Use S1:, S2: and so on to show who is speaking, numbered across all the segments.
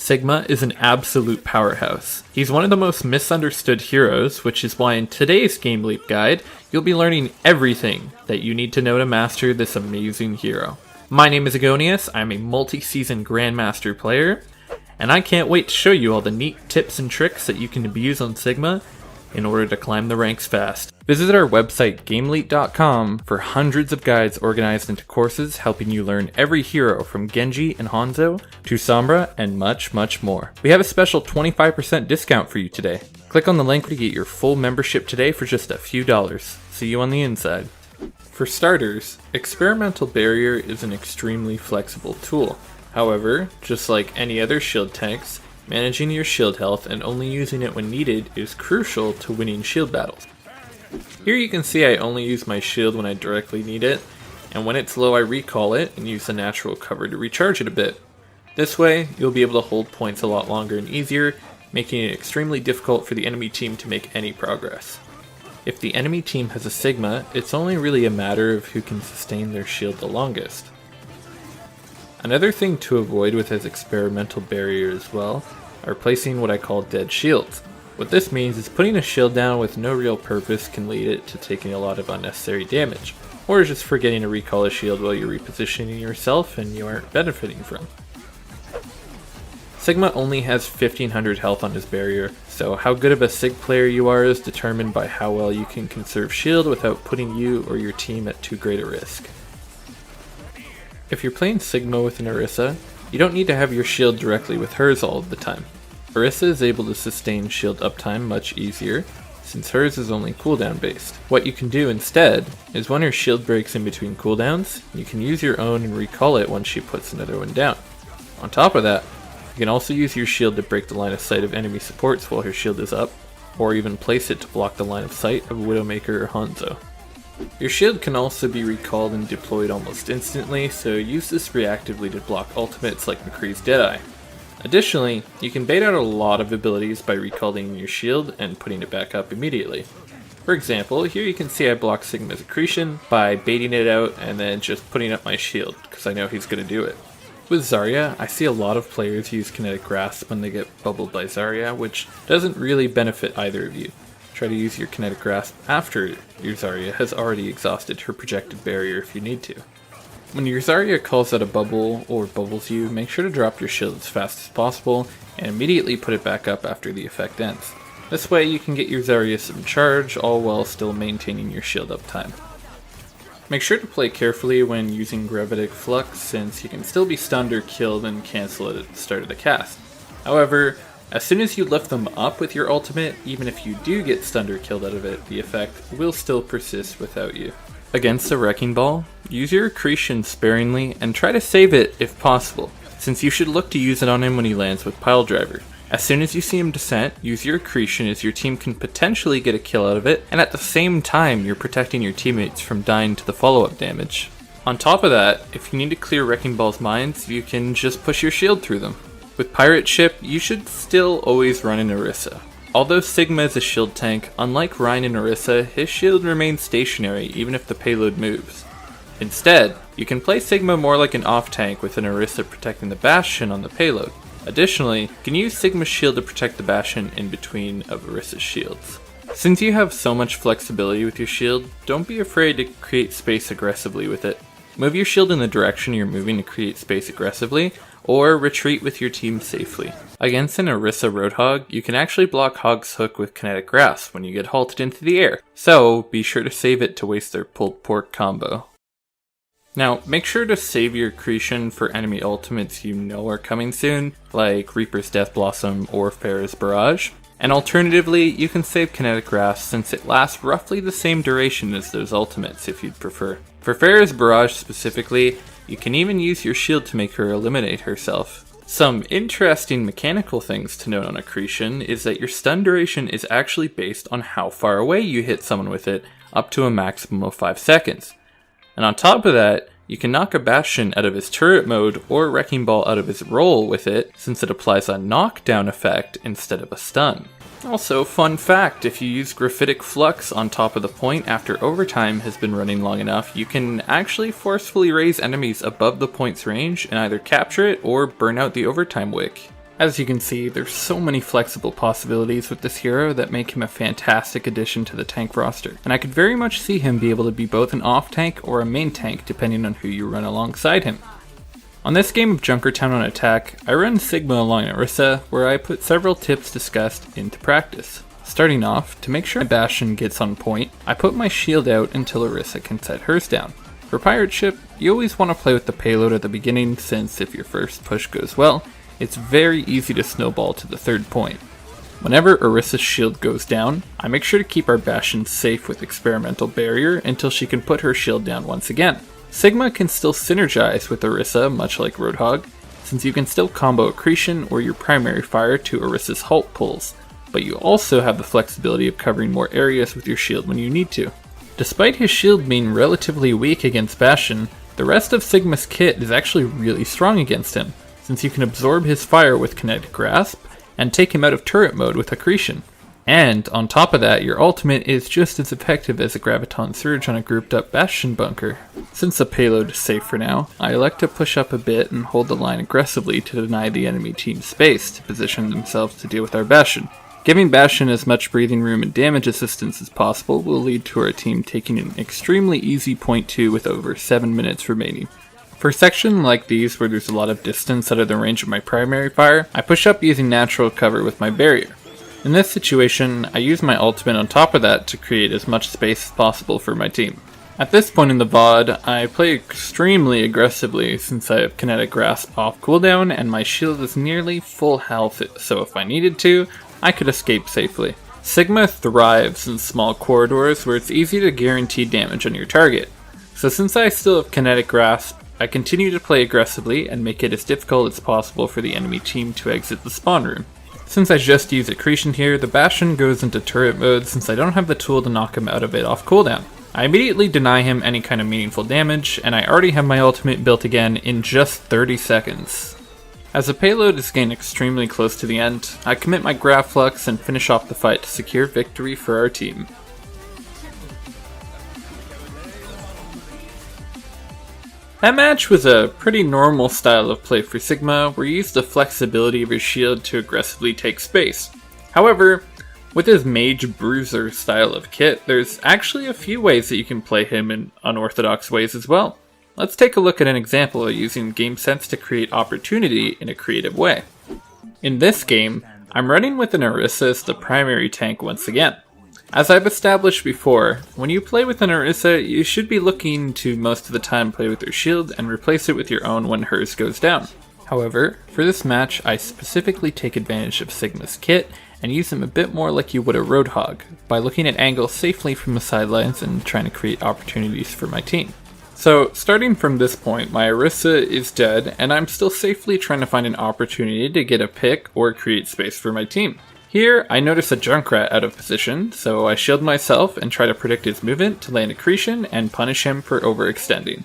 S1: Sigma is an absolute powerhouse. He's one of the most misunderstood heroes, which is why in today's Game Leap guide, you'll be learning everything that you need to know to master this amazing hero. My name is Agonius, I'm a multi-season Grandmaster player, and I can't wait to show you all the neat tips and tricks that you can abuse on Sigma in order to climb the ranks fast. Visit our website GameLeap.com for hundreds of guides organized into courses helping you learn every hero from Genji and Hanzo to Sombra and much, much more. We have a special 25% discount for you today. Click on the link to get your full membership today for just a few dollars. See you on the inside. For starters, Experimental Barrier is an extremely flexible tool. However, just like any other shield tanks, managing your shield health and only using it when needed is crucial to winning shield battles. Here you can see I only use my shield when I directly need it, and when it's low I recall it and use the natural cover to recharge it a bit. This way, you'll be able to hold points a lot longer and easier, making it extremely difficult for the enemy team to make any progress. If the enemy team has a Sigma, it's only really a matter of who can sustain their shield the longest. Another thing to avoid with his Experimental Barrier as well are placing what I call dead shields. What this means is putting a shield down with no real purpose can lead it to taking a lot of unnecessary damage, or just forgetting to recall a shield while you're repositioning yourself and you aren't benefiting from. Sigma only has 1500 health on his barrier, so how good of a Sig player you are is determined by how well you can conserve shield without putting you or your team at too great a risk. If you're playing Sigma with an Orisa, you don't need to have your shield directly with hers all of the time. Orisa is able to sustain shield uptime much easier, since hers is only cooldown based. What you can do instead is when her shield breaks in between cooldowns, you can use your own and recall it once she puts another one down. On top of that, you can also use your shield to break the line of sight of enemy supports while her shield is up, or even place it to block the line of sight of Widowmaker or Hanzo. Your shield can also be recalled and deployed almost instantly, so use this reactively to block ultimates like McCree's Deadeye. Additionally, you can bait out a lot of abilities by recalling your shield and putting it back up immediately. For example, here you can see I block Sigma's Accretion by baiting it out and then just putting up my shield, because I know he's going to do it. With Zarya, I see a lot of players use Kinetic Grasp when they get bubbled by Zarya, which doesn't really benefit either of you. Try to use your Kinetic Grasp after your Zarya has already exhausted her projected barrier if you need to. When your Zarya calls out a bubble or bubbles you, make sure to drop your shield as fast as possible and immediately put it back up after the effect ends. This way you can get your Zarya some charge, all while still maintaining your shield uptime. Make sure to play carefully when using Gravitic Flux, since you can still be stunned or killed and cancel it at the start of the cast. However, as soon as you lift them up with your ultimate, even if you do get stunned or killed out of it, the effect will still persist without you. Against the Wrecking Ball, use your Accretion sparingly and try to save it if possible, since you should look to use it on him when he lands with Pile Driver. As soon as you see him descent, use your Accretion as your team can potentially get a kill out of it, and at the same time you're protecting your teammates from dying to the follow-up damage. On top of that, if you need to clear Wrecking Ball's mines, you can just push your shield through them. With Pirate Ship, you should still always run an Orisa. Although Sigma is a shield tank, unlike Rein and Orisa, his shield remains stationary even if the payload moves. Instead, you can play Sigma more like an off-tank with an Orisa protecting the Bastion on the payload. Additionally, you can use Sigma's shield to protect the Bastion in between of Orisa's shields. Since you have so much flexibility with your shield, don't be afraid to create space aggressively with it. Move your shield in the direction you're moving to create space aggressively, or retreat with your team safely. Against an Orisa Roadhog, you can actually block Hog's Hook with Kinetic Grasp when you get halted into the air, so be sure to save it to waste their pulled pork combo. Now, make sure to save your Accretion for enemy ultimates you know are coming soon, like Reaper's Death Blossom or Pharah's Barrage. And alternatively, you can save Kinetic Grasp since it lasts roughly the same duration as those ultimates if you'd prefer. For Pharah's Barrage specifically, you can even use your shield to make her eliminate herself. Some interesting mechanical things to note on Accretion is that your stun duration is actually based on how far away you hit someone with it, up to a maximum of 5 seconds. And on top of that, you can knock a Bastion out of his turret mode or Wrecking Ball out of his roll with it, since it applies a knockdown effect instead of a stun. Also, fun fact, if you use Graphitic Flux on top of the point after overtime has been running long enough, you can actually forcefully raise enemies above the point's range and either capture it or burn out the overtime wick. As you can see, there's so many flexible possibilities with this hero that make him a fantastic addition to the tank roster, and I could very much see him be able to be both an off tank or a main tank depending on who you run alongside him. On this game of Junkertown on Attack, I run Sigma along Orisa, where I put several tips discussed into practice. Starting off, to make sure my Bastion gets on point, I put my shield out until Orisa can set hers down. For Pirate Ship, you always want to play with the payload at the beginning, since if your first push goes well, it's very easy to snowball to the third point. Whenever Orisa's shield goes down, I make sure to keep our Bastion safe with Experimental Barrier until she can put her shield down once again. Sigma can still synergize with Orisa, much like Roadhog, since you can still combo Accretion or your primary fire to Orisa's Halt pulls, but you also have the flexibility of covering more areas with your shield when you need to. Despite his shield being relatively weak against Bastion, the rest of Sigma's kit is actually really strong against him, since you can absorb his fire with Kinetic Grasp, and take him out of turret mode with Accretion. And, on top of that, your ultimate is just as effective as a Graviton Surge on a grouped up Bastion bunker. Since the payload is safe for now, I elect to push up a bit and hold the line aggressively to deny the enemy team space to position themselves to deal with our Bastion. Giving Bastion as much breathing room and damage assistance as possible will lead to our team taking an extremely easy point 2 with over 7 minutes remaining. For a section like these where there's a lot of distance out of the range of my primary fire, I push up using natural cover with my barrier. In this situation, I use my ultimate on top of that to create as much space as possible for my team. At this point in the VOD, I play extremely aggressively since I have Kinetic Grasp off cooldown and my shield is nearly full health, so if I needed to, I could escape safely. Sigma thrives in small corridors where it's easy to guarantee damage on your target. So since I still have Kinetic Grasp, I continue to play aggressively and make it as difficult as possible for the enemy team to exit the spawn room. Since I just use Accretion here, the Bastion goes into turret mode since I don't have the tool to knock him out of it off cooldown. I immediately deny him any kind of meaningful damage, and I already have my ultimate built again in just 30 seconds. As the payload is getting extremely close to the end, I commit my Grav Flux and finish off the fight to secure victory for our team. That match was a pretty normal style of play for Sigma, where he used the flexibility of his shield to aggressively take space. However, with his Mage Bruiser style of kit, there's actually a few ways that you can play him in unorthodox ways as well. Let's take a look at an example of using game sense to create opportunity in a creative way. In this game, I'm running with an Orisa as the primary tank once again. As I've established before, when you play with an Orisa, you should be looking to most of the time play with your shield and replace it with your own when hers goes down. However, for this match, I specifically take advantage of Sigma's kit and use him a bit more like you would a Roadhog, by looking at angles safely from the sidelines and trying to create opportunities for my team. So, starting from this point, my Orisa is dead, and I'm still safely trying to find an opportunity to get a pick or create space for my team. Here, I notice a Junkrat out of position, so I shield myself and try to predict his movement to land Accretion and punish him for overextending.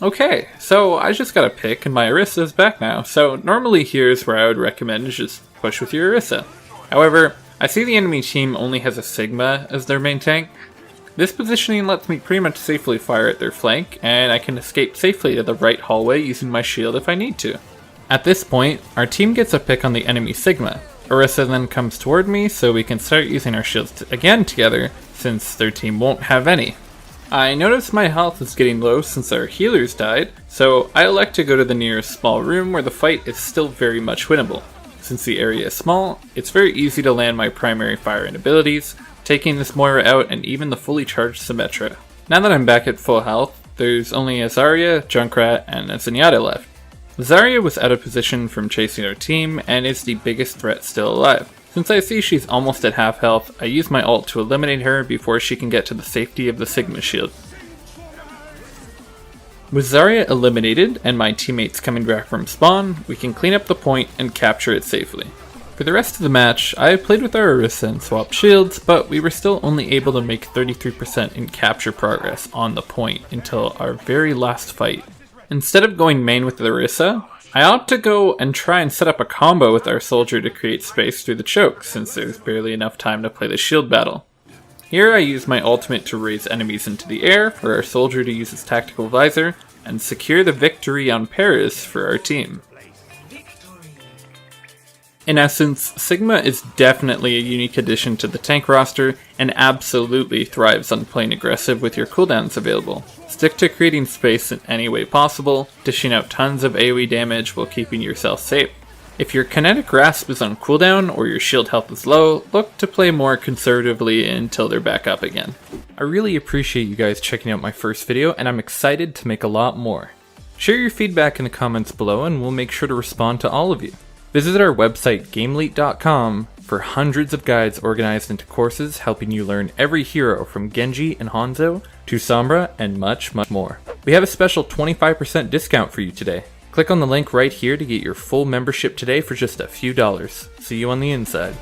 S1: Okay, so I just got a pick and my Orisa is back now, so normally here's where I would recommend is just push with your Orisa. However, I see the enemy team only has a Sigma as their main tank. This positioning lets me pretty much safely fire at their flank, and I can escape safely to the right hallway using my shield if I need to. At this point, our team gets a pick on the enemy Sigma. Orisa then comes toward me so we can start using our shields again together since their team won't have any. I notice my health is getting low since our healers died, so I elect to go to the nearest small room where the fight is still very much winnable. Since the area is small, it's very easy to land my primary fire and abilities, taking this Moira out and even the fully charged Symmetra. Now that I'm back at full health, there's only a Zarya, Junkrat, and a Zenyatta left. Zarya was out of position from chasing our team and is the biggest threat still alive. Since I see she's almost at half health, I use my ult to eliminate her before she can get to the safety of the Sigma shield. With Zarya eliminated and my teammates coming back from spawn, we can clean up the point and capture it safely. For the rest of the match, I played with our Orisa and swapped shields, but we were still only able to make 33% in capture progress on the point until our very last fight. Instead of going main with the Orisa, I opt to go and try and set up a combo with our soldier to create space through the choke, since there's barely enough time to play the shield battle. Here I use my ultimate to raise enemies into the air for our soldier to use his tactical visor, and secure the victory on Paris for our team. In essence, Sigma is definitely a unique addition to the tank roster, and absolutely thrives on playing aggressive with your cooldowns available. Stick to creating space in any way possible, dishing out tons of AoE damage while keeping yourself safe. If your kinetic grasp is on cooldown or your shield health is low, look to play more conservatively until they're back up again. I really appreciate you guys checking out my first video, and I'm excited to make a lot more. Share your feedback in the comments below and we'll make sure to respond to all of you. Visit our website GameLeap.com for hundreds of guides organized into courses helping you learn every hero from Genji and Hanzo to Sombra and much more. We have a special 25% discount for you today. Click on the link right here to get your full membership today for just a few dollars. See you on the inside.